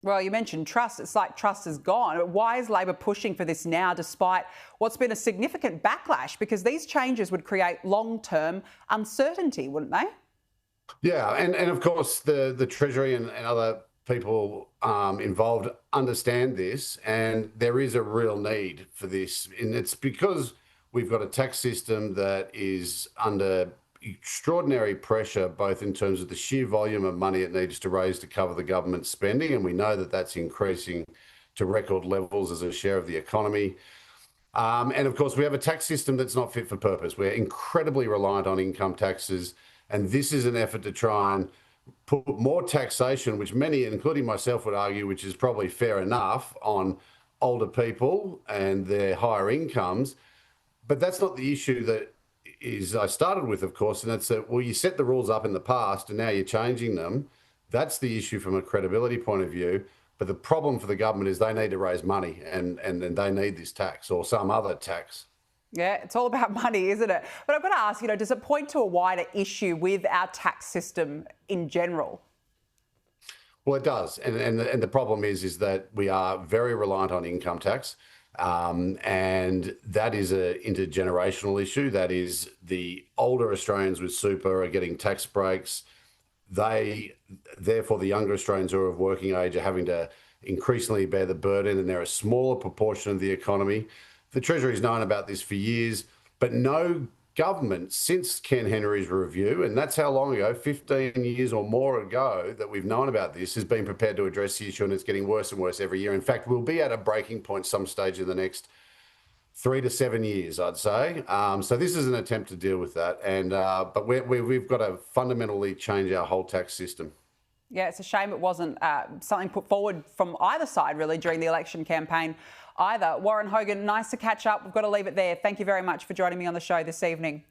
Well, you mentioned trust. It's like trust is gone. Why is Labor pushing for this now, despite what's been a significant backlash? Because these changes would create long-term uncertainty, wouldn't they? Yeah, and of course the Treasury and other people involved understand this, and there is a real need for this, and it's because we've got a tax system that is under extraordinary pressure, both in terms of the sheer volume of money it needs to raise to cover the government spending, and we know that that's increasing to record levels as a share of the economy. And of course, we have a tax system that's not fit for purpose. We're incredibly reliant on income taxes. And this is an effort to try and put more taxation, which many, including myself, would argue, which is probably fair enough, on older people and their higher incomes. But that's not the issue that is I started with, of course, and that's that, well, you set the rules up in the past and now you're changing them. That's the issue from a credibility point of view. But the problem for the government is they need to raise money and they need this tax or some other tax. Yeah, it's all about money, isn't it? But I've got to ask, does it point to a wider issue with our tax system in general? Well, it does, and the problem is that we are very reliant on income tax, and that is an intergenerational issue. That is, the older Australians with super are getting tax breaks. Therefore, the younger Australians who are of working age are having to increasingly bear the burden, and they're a smaller proportion of the economy. The Treasury's known about this for years, but no government since Ken Henry's review, and that's how long ago, 15 years or more ago, that we've known about this, has been prepared to address the issue, and it's getting worse and worse every year. In fact, we'll be at a breaking point some stage in the next 3 to 7 years, I'd say. So this is an attempt to deal with that, and but we've got to fundamentally change our whole tax system. Yeah, it's a shame it wasn't something put forward from either side, really, during the election campaign either. Warren Hogan, nice to catch up. We've got to leave it there. Thank you very much for joining me on the show this evening.